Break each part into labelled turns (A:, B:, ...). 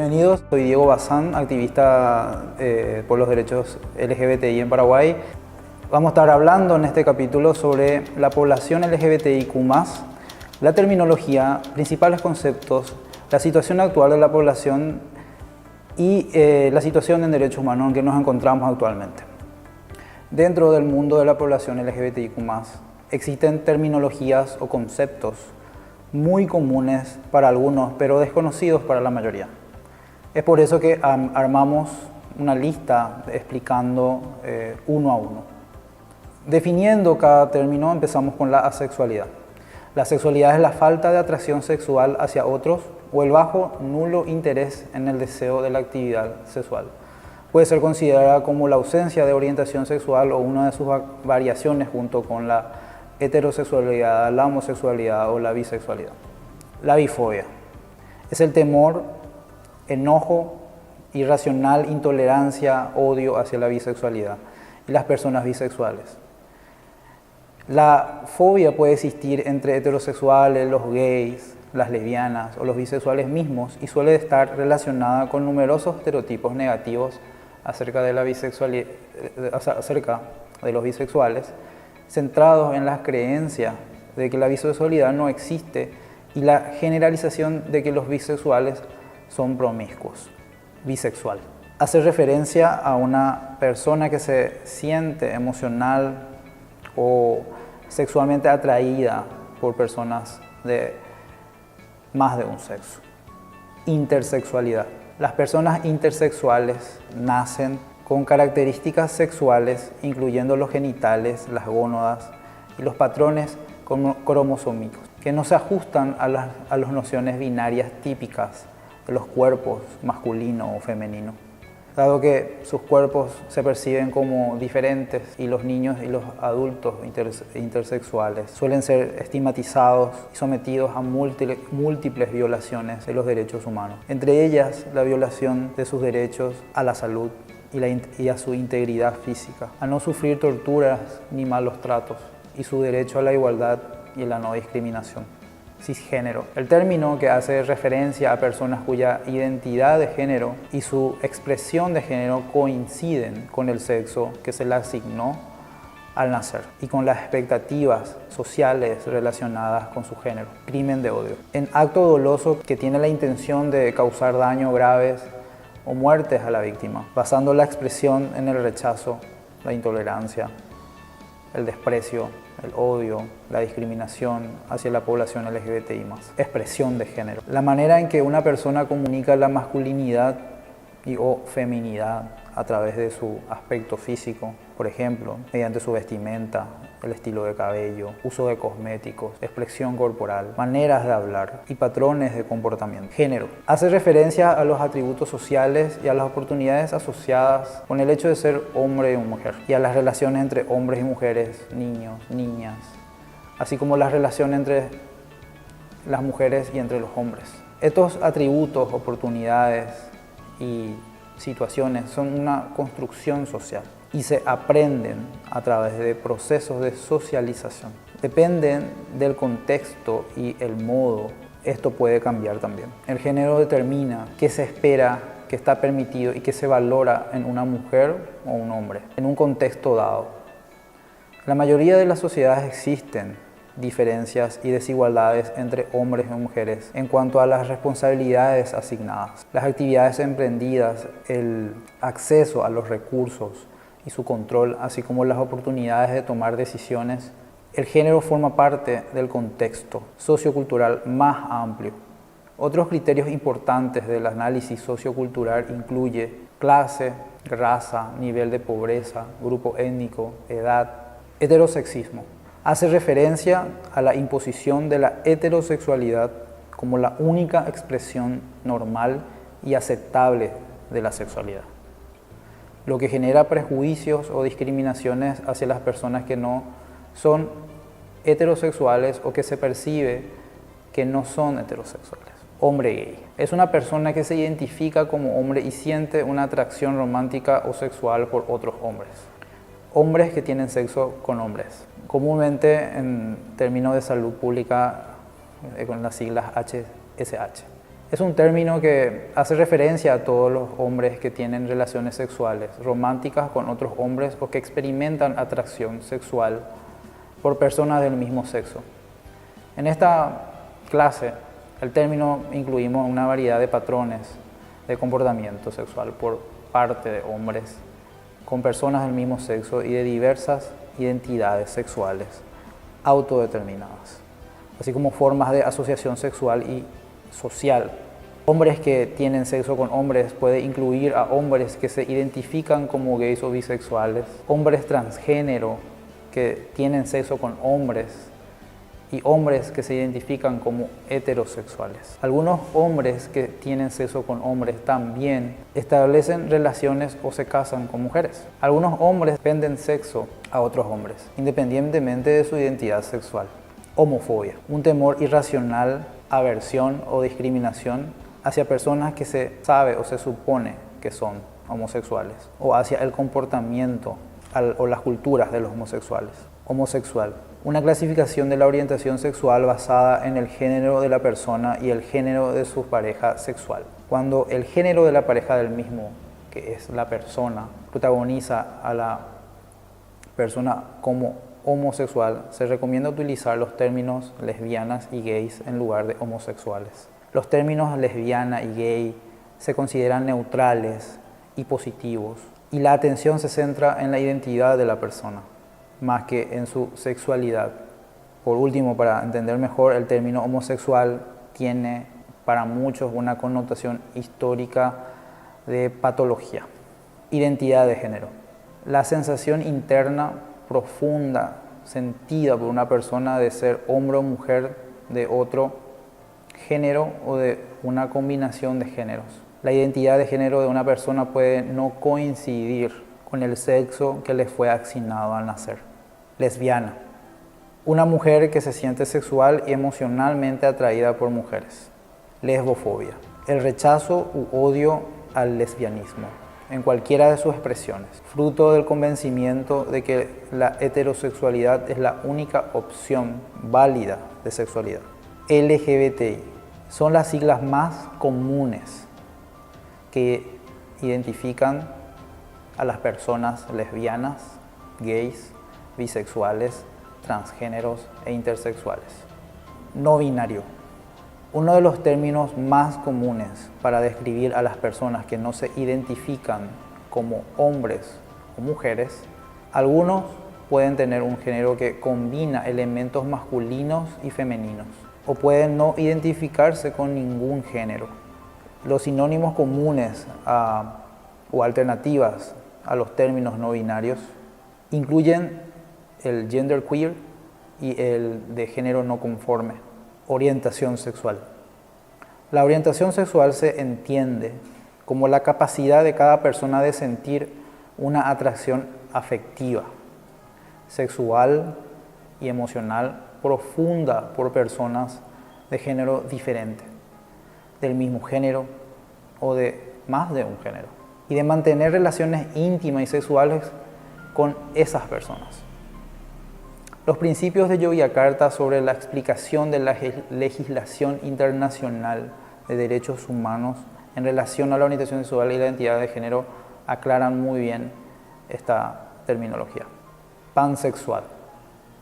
A: Bienvenidos, soy Diego Bazán, activista por los derechos LGBTI en Paraguay. Vamos a estar hablando en este capítulo sobre la población LGBTIQ+, la terminología, principales conceptos, la situación actual de la población y la situación en derechos humanos en que nos encontramos actualmente. Dentro del mundo de la población LGBTIQ+, existen terminologías o conceptos muy comunes para algunos, pero desconocidos para la mayoría. Es por eso que armamos una lista explicando uno a uno. Definiendo cada término, empezamos con la asexualidad. La sexualidad es la falta de atracción sexual hacia otros o el bajo, nulo interés en el deseo de la actividad sexual. Puede ser considerada como la ausencia de orientación sexual o una de sus variaciones junto con la heterosexualidad, la homosexualidad o la bisexualidad. La bifobia es el temor, enojo, irracional, intolerancia, odio hacia la bisexualidad y las personas bisexuales. La fobia puede existir entre heterosexuales, los gays, las lesbianas o los bisexuales mismos y suele estar relacionada con numerosos estereotipos negativos acerca de la bisexualidad, acerca de los bisexuales, centrados en las creencias de que la bisexualidad no existe y la generalización de que los bisexuales son promiscuos. Bisexual hace referencia a una persona que se siente emocional o sexualmente atraída por personas de más de un sexo. Intersexualidad. Las personas intersexuales nacen con características sexuales, incluyendo los genitales, las gónadas y los patrones cromosómicos, que no se ajustan a las nociones binarias típicas de los cuerpos masculino o femenino. Dado que sus cuerpos se perciben como diferentes y los niños y los adultos intersexuales suelen ser estigmatizados y sometidos a múltiples violaciones de los derechos humanos, entre ellas la violación de sus derechos a la salud y a su integridad física, a no sufrir torturas ni malos tratos y su derecho a la igualdad y a la no discriminación. Cisgénero, el término que hace referencia a personas cuya identidad de género y su expresión de género coinciden con el sexo que se le asignó al nacer y con las expectativas sociales relacionadas con su género. Crimen de odio, en acto doloso que tiene la intención de causar daños graves o muertes a la víctima, basando la expresión en el rechazo, la intolerancia, el desprecio, el odio, la discriminación hacia la población LGBTI+. Expresión de género. La manera en que una persona comunica la masculinidad o feminidad a través de su aspecto físico, por ejemplo, mediante su vestimenta, el estilo de cabello, uso de cosméticos, expresión corporal, maneras de hablar y patrones de comportamiento. Género. Hace referencia a los atributos sociales y a las oportunidades asociadas con el hecho de ser hombre y mujer, y a las relaciones entre hombres y mujeres, niños, niñas, así como las relaciones entre las mujeres y entre los hombres. Estos atributos, oportunidades y situaciones son una construcción social y se aprenden a través de procesos de socialización. Dependen del contexto y el modo, esto puede cambiar también. El género determina qué se espera, qué está permitido y qué se valora en una mujer o un hombre, en un contexto dado. En la mayoría de las sociedades existen diferencias y desigualdades entre hombres y mujeres en cuanto a las responsabilidades asignadas, las actividades emprendidas, el acceso a los recursos y su control, así como las oportunidades de tomar decisiones. El género forma parte del contexto sociocultural más amplio. Otros criterios importantes del análisis sociocultural incluye clase, raza, nivel de pobreza, grupo étnico, edad. Heterosexismo. Hace referencia a la imposición de la heterosexualidad como la única expresión normal y aceptable de la sexualidad, lo que genera prejuicios o discriminaciones hacia las personas que no son heterosexuales o que se percibe que no son heterosexuales. Hombre gay. Es una persona que se identifica como hombre y siente una atracción romántica o sexual por otros hombres. Hombres que tienen sexo con hombres. Comúnmente en términos de salud pública con las siglas HSH. Es un término que hace referencia a todos los hombres que tienen relaciones sexuales románticas con otros hombres o que experimentan atracción sexual por personas del mismo sexo. En esta clase, el término incluimos una variedad de patrones de comportamiento sexual por parte de hombres con personas del mismo sexo y de diversas identidades sexuales autodeterminadas, así como formas de asociación sexual y social. Hombres que tienen sexo con hombres puede incluir a hombres que se identifican como gays o bisexuales, hombres transgénero que tienen sexo con hombres y hombres que se identifican como heterosexuales. Algunos hombres que tienen sexo con hombres también establecen relaciones o se casan con mujeres. Algunos hombres venden sexo a otros hombres, independientemente de su identidad sexual. Homofobia, un temor irracional, aversión o discriminación hacia personas que se sabe o se supone que son homosexuales, o hacia el comportamiento o las culturas de los homosexuales. Homosexual, una clasificación de la orientación sexual basada en el género de la persona y el género de su pareja sexual. Cuando el género de la pareja del mismo, que es la persona, protagoniza a la persona como homosexual, se recomienda utilizar los términos lesbianas y gays en lugar de homosexuales. Los términos lesbiana y gay se consideran neutrales y positivos, y la atención se centra en la identidad de la persona, más que en su sexualidad. Por último, para entender mejor, el término homosexual tiene para muchos una connotación histórica de patología. Identidad de género. La sensación interna profunda sentida por una persona de ser hombre o mujer de otro género o de una combinación de géneros. La identidad de género de una persona puede no coincidir con el sexo que le fue asignado al nacer. Lesbiana. Una mujer que se siente sexual y emocionalmente atraída por mujeres. Lesbofobia. El rechazo u odio al lesbianismo, en cualquiera de sus expresiones, fruto del convencimiento de que la heterosexualidad es la única opción válida de sexualidad. LGBTI son las siglas más comunes que identifican a las personas lesbianas, gays, bisexuales, transgéneros e intersexuales. No binario. Uno de los términos más comunes para describir a las personas que no se identifican como hombres o mujeres. Algunos pueden tener un género que combina elementos masculinos y femeninos, o pueden no identificarse con ningún género. Los sinónimos comunes o alternativas a los términos no binarios incluyen el genderqueer y el de género no conforme. Orientación sexual. La orientación sexual se entiende como la capacidad de cada persona de sentir una atracción afectiva, sexual y emocional profunda por personas de género diferente, del mismo género o de más de un género, y de mantener relaciones íntimas y sexuales con esas personas. Los principios de Yogyakarta sobre la explicación de la legislación internacional de derechos humanos en relación a la orientación sexual y la identidad de género aclaran muy bien esta terminología. Pansexual.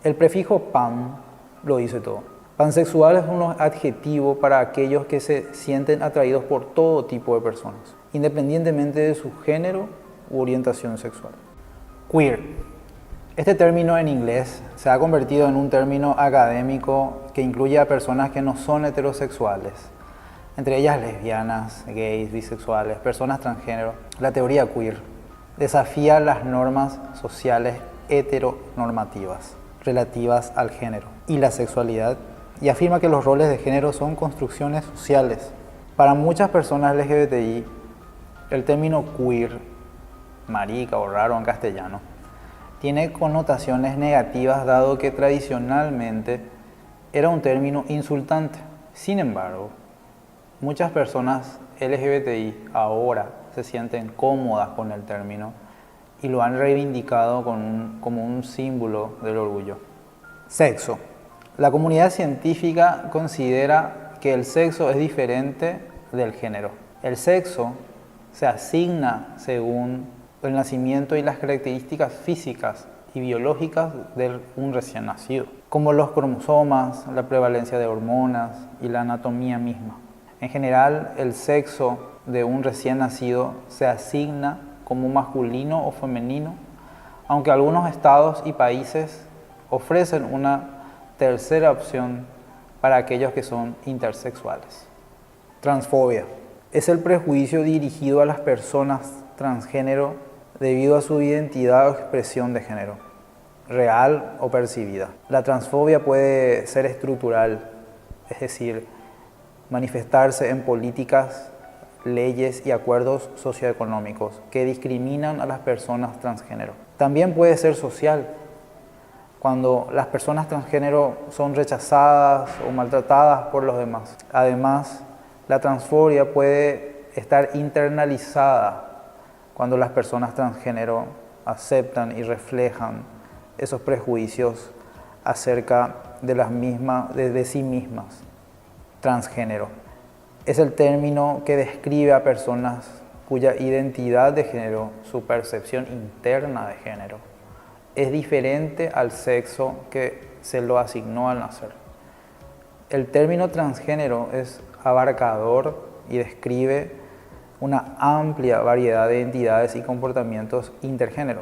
A: El prefijo pan lo dice todo. Pansexual es un adjetivo para aquellos que se sienten atraídos por todo tipo de personas, independientemente de su género u orientación sexual. Queer. Este término en inglés se ha convertido en un término académico que incluye a personas que no son heterosexuales, entre ellas lesbianas, gays, bisexuales, personas transgénero. La teoría queer desafía las normas sociales heteronormativas relativas al género y la sexualidad y afirma que los roles de género son construcciones sociales. Para muchas personas LGBTI, el término queer, marica o raro en castellano, tiene connotaciones negativas dado que tradicionalmente era un término insultante. Sin embargo, muchas personas LGBTI ahora se sienten cómodas con el término y lo han reivindicado como un símbolo del orgullo. Sexo. La comunidad científica considera que el sexo es diferente del género. El sexo se asigna según el nacimiento y las características físicas y biológicas de un recién nacido, como los cromosomas, la prevalencia de hormonas y la anatomía misma. En general, el sexo de un recién nacido se asigna como masculino o femenino, aunque algunos estados y países ofrecen una tercera opción para aquellos que son intersexuales. Transfobia es el prejuicio dirigido a las personas transgénero debido a su identidad o expresión de género, real o percibida. La transfobia puede ser estructural, es decir, manifestarse en políticas, leyes y acuerdos socioeconómicos que discriminan a las personas transgénero. También puede ser social, cuando las personas transgénero son rechazadas o maltratadas por los demás. Además, la transfobia puede estar internalizada cuando las personas transgénero aceptan y reflejan esos prejuicios acerca de sí mismas. Transgénero es el término que describe a personas cuya identidad de género, su percepción interna de género, es diferente al sexo que se lo asignó al nacer. El término transgénero es abarcador y describe una amplia variedad de identidades y comportamientos intergénero.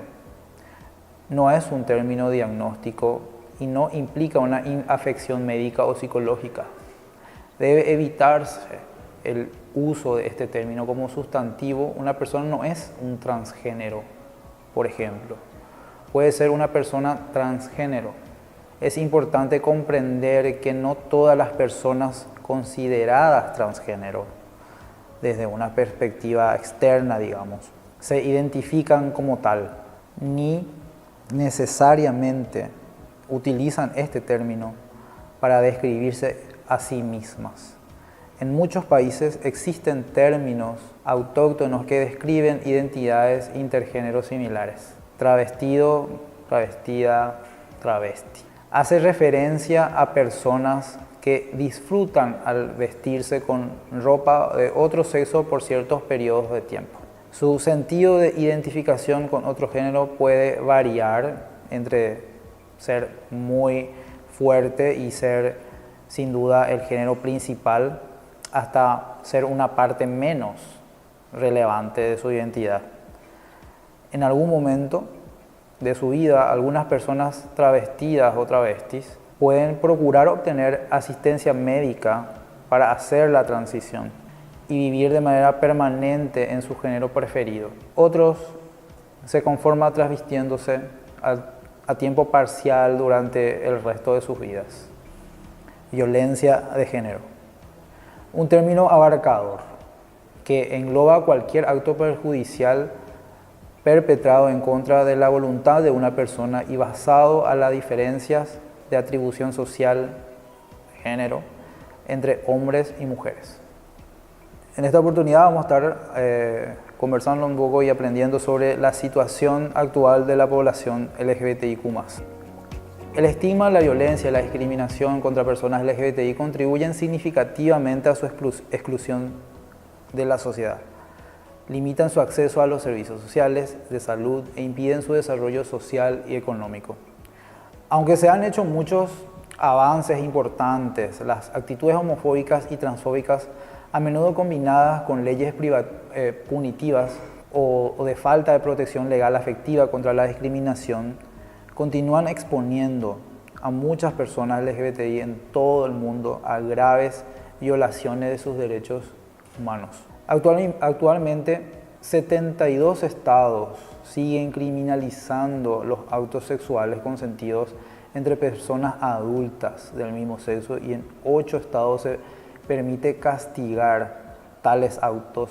A: No es un término diagnóstico y no implica una afección médica o psicológica. Debe evitarse el uso de este término como sustantivo. Una persona no es un transgénero, por ejemplo. Puede ser una persona transgénero. Es importante comprender que no todas las personas consideradas transgénero, desde una perspectiva externa, digamos, se identifican como tal, ni necesariamente utilizan este término para describirse a sí mismas. En muchos países existen términos autóctonos que describen identidades intergénero similares. Travestido, travestida, travesti. Hace referencia a personas que disfrutan al vestirse con ropa de otro sexo por ciertos periodos de tiempo. Su sentido de identificación con otro género puede variar entre ser muy fuerte y ser sin duda el género principal hasta ser una parte menos relevante de su identidad. En algún momento de su vida, algunas personas travestidas o travestis pueden procurar obtener asistencia médica para hacer la transición y vivir de manera permanente en su género preferido. Otros se conforman transvistiéndose a tiempo parcial durante el resto de sus vidas. Violencia de género. Un término abarcador que engloba cualquier acto perjudicial perpetrado en contra de la voluntad de una persona y basado a las diferencias de atribución social, género, entre hombres y mujeres. En esta oportunidad vamos a estar conversando un poco y aprendiendo sobre la situación actual de la población LGBTIQ+. El estigma, la violencia y la discriminación contra personas LGBTI contribuyen significativamente a su exclusión de la sociedad. Limitan su acceso a los servicios sociales, de salud e impiden su desarrollo social y económico. Aunque se han hecho muchos avances importantes, las actitudes homofóbicas y transfóbicas, a menudo combinadas con leyes punitivas o de falta de protección legal efectiva contra la discriminación, continúan exponiendo a muchas personas LGBTI en todo el mundo a graves violaciones de sus derechos humanos. Actualmente, 72 estados siguen criminalizando los actos sexuales consentidos entre personas adultas del mismo sexo y en 8 estados se permite castigar tales actos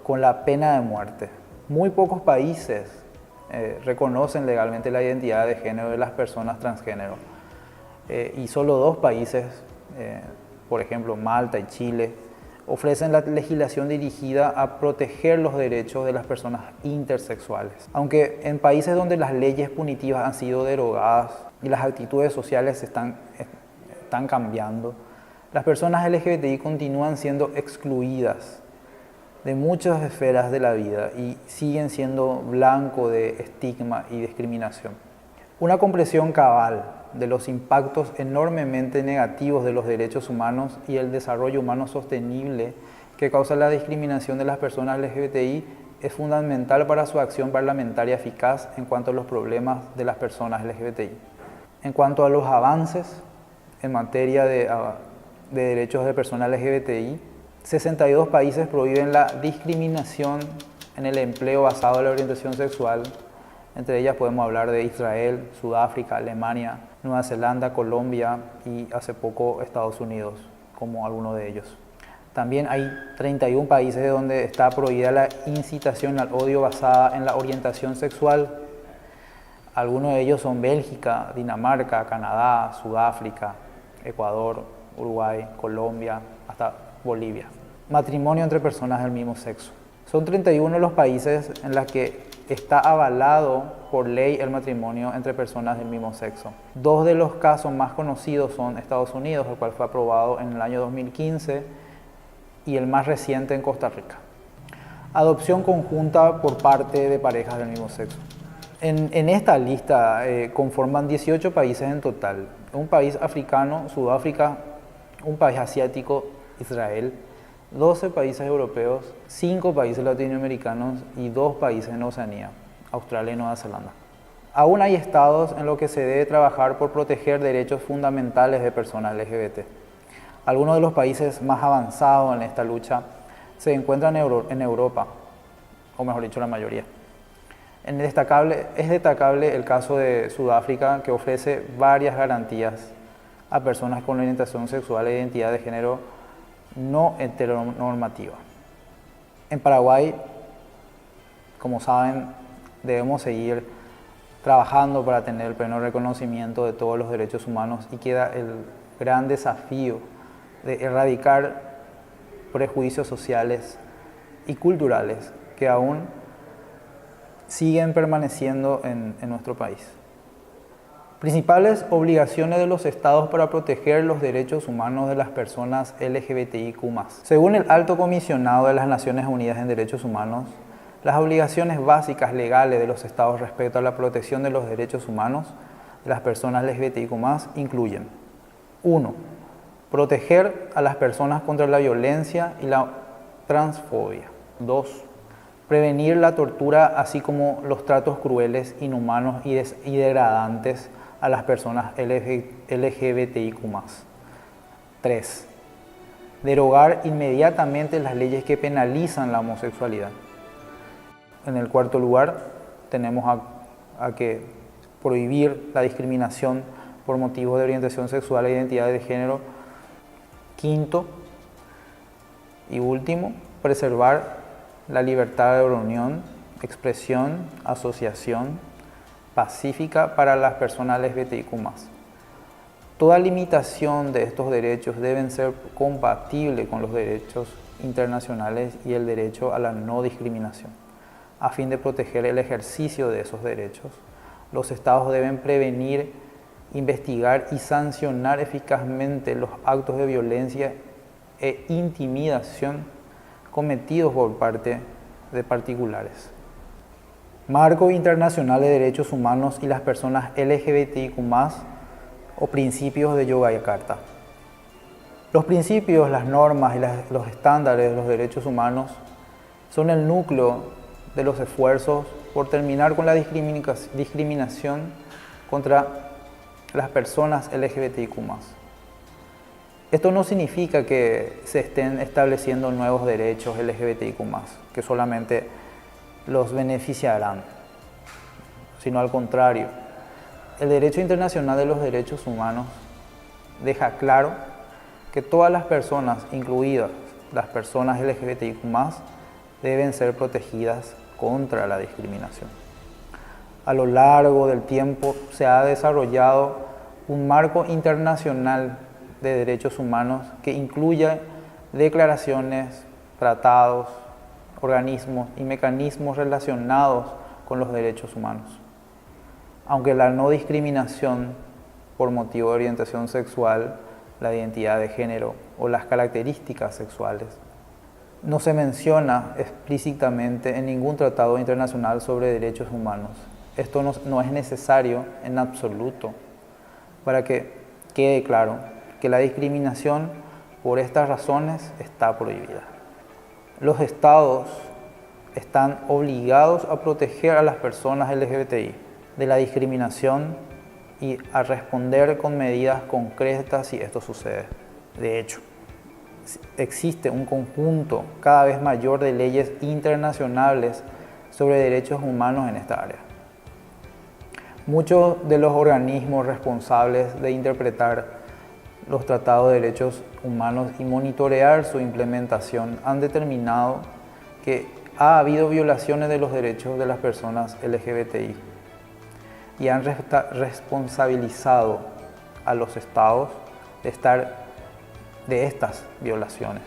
A: con la pena de muerte. Muy pocos países reconocen legalmente la identidad de género de las personas transgénero y solo 2 países, por ejemplo Malta y Chile, ofrecen la legislación dirigida a proteger los derechos de las personas intersexuales. Aunque en países donde las leyes punitivas han sido derogadas y las actitudes sociales están cambiando, Las personas LGBTI continúan siendo excluidas de muchas esferas de la vida y siguen siendo blanco de estigma y discriminación. Una comprensión cabal de los impactos enormemente negativos de los derechos humanos y el desarrollo humano sostenible que causa la discriminación de las personas LGBTI es fundamental para su acción parlamentaria eficaz en cuanto a los problemas de las personas LGBTI. En cuanto a los avances en materia de derechos de personas LGBTI, 62 países prohíben la discriminación en el empleo basado en la orientación sexual. Entre ellas podemos hablar de Israel, Sudáfrica, Alemania, Nueva Zelanda, Colombia y hace poco Estados Unidos, como algunos de ellos. También hay 31 países donde está prohibida la incitación al odio basada en la orientación sexual. Algunos de ellos son Bélgica, Dinamarca, Canadá, Sudáfrica, Ecuador, Uruguay, Colombia, hasta Bolivia. Matrimonio entre personas del mismo sexo. Son 31 los países en los que está avalado por ley el matrimonio entre personas del mismo sexo. Dos de los casos más conocidos son Estados Unidos, el cual fue aprobado en el año 2015, y el más reciente en Costa Rica. Adopción conjunta por parte de parejas del mismo sexo. En esta lista conforman 18 países en total. Un país africano, Sudáfrica, un país asiático, Israel, 12 países europeos, 5 países latinoamericanos y 2 países en Oceanía, Australia y Nueva Zelanda. Aún hay estados en los que se debe trabajar por proteger derechos fundamentales de personas LGBT. Algunos de los países más avanzados en esta lucha se encuentran en Europa, o mejor dicho, la mayoría. Es destacable el caso de Sudáfrica, que ofrece varias garantías a personas con orientación sexual e identidad de género no heteronormativa. En Paraguay, como saben, debemos seguir trabajando para tener el pleno reconocimiento de todos los derechos humanos y queda el gran desafío de erradicar prejuicios sociales y culturales que aún siguen permaneciendo en nuestro país. Principales obligaciones de los estados para proteger los derechos humanos de las personas LGBTIQ+. Según el Alto Comisionado de las Naciones Unidas en Derechos Humanos, las obligaciones básicas legales de los estados respecto a la protección de los derechos humanos de las personas LGBTIQ+ incluyen: 1. Proteger a las personas contra la violencia y la transfobia. 2. Prevenir la tortura, así como los tratos crueles, inhumanos y degradantes a las personas LGBTIQ+. 3. Derogar inmediatamente las leyes que penalizan la homosexualidad. En el cuarto lugar, tenemos a que prohibir la discriminación por motivos de orientación sexual e identidad de género. Quinto y último, preservar la libertad de reunión, expresión, asociación pacífica para las personas LGBTIQ+. Toda limitación de estos derechos deben ser compatible con los derechos internacionales y el derecho a la no discriminación. A fin de proteger el ejercicio de esos derechos, los estados deben prevenir, investigar y sancionar eficazmente los actos de violencia e intimidación cometidos por parte de particulares. Marco Internacional de Derechos Humanos y las personas LGBTIQ+, o principios de Yogyakarta. Los principios, las normas y los estándares de los derechos humanos son el núcleo de los esfuerzos por terminar con la discriminación contra las personas LGBTIQ+. Esto no significa que se estén estableciendo nuevos derechos LGBTIQ+, que solamente los beneficiarán, sino al contrario. El derecho internacional de los derechos humanos deja claro que todas las personas, incluidas las personas LGBTIQ+, deben ser protegidas contra la discriminación. A lo largo del tiempo se ha desarrollado un marco internacional de derechos humanos que incluye declaraciones, tratados, organismos y mecanismos relacionados con los derechos humanos. Aunque la no discriminación por motivo de orientación sexual la identidad de género o las características sexuales. No se menciona explícitamente en ningún tratado internacional sobre derechos humanos. Esto no es necesario en absoluto para que quede claro que la discriminación por estas razones está prohibida. Los estados están obligados a proteger a las personas LGBTI de la discriminación y a responder con medidas concretas si esto sucede. De hecho, existe un conjunto cada vez mayor de leyes internacionales sobre derechos humanos en esta área. Muchos de los organismos responsables de interpretar los tratados de derechos humanos y monitorear su implementación han determinado que ha habido violaciones de los derechos de las personas LGBTI y han responsabilizado a los estados de estas violaciones.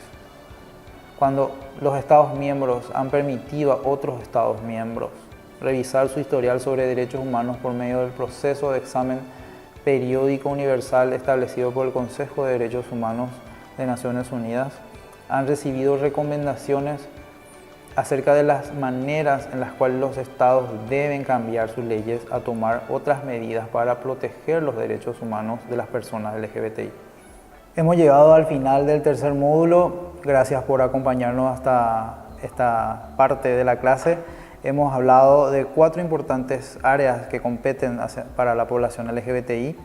A: Cuando los estados miembros han permitido a otros estados miembros revisar su historial sobre derechos humanos por medio del proceso de examen periódico universal establecido por el Consejo de Derechos Humanos de Naciones Unidas, han recibido recomendaciones acerca de las maneras en las cuales los estados deben cambiar sus leyes a tomar otras medidas para proteger los derechos humanos de las personas LGBTI. Hemos llegado al final del tercer módulo. Gracias por acompañarnos hasta esta parte de la clase. Hemos hablado de 4 importantes áreas que competen para la población LGBTI.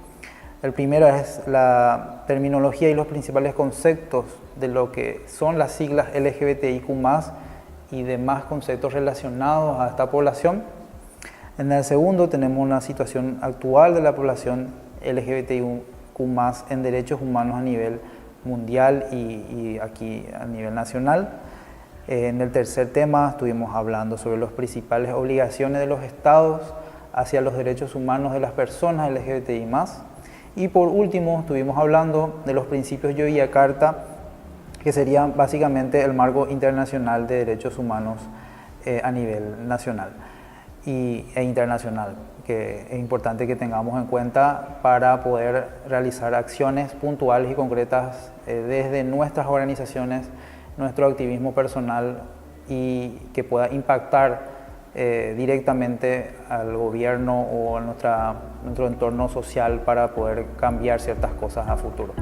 A: El primero es la terminología y los principales conceptos de lo que son las siglas LGBTIQ+, y demás conceptos relacionados a esta población. En el segundo tenemos una situación actual de la población LGBTIQ+ en derechos humanos a nivel mundial y aquí a nivel nacional. En el tercer tema estuvimos hablando sobre las principales obligaciones de los estados hacia los derechos humanos de las personas LGBTI+. Y por último estuvimos hablando de los principios Yogyakarta, que serían básicamente el marco internacional de derechos humanos a nivel nacional e internacional, que es importante que tengamos en cuenta para poder realizar acciones puntuales y concretas desde nuestras organizaciones, nuestro activismo personal y que pueda impactar directamente al gobierno o a nuestro entorno social para poder cambiar ciertas cosas a futuro.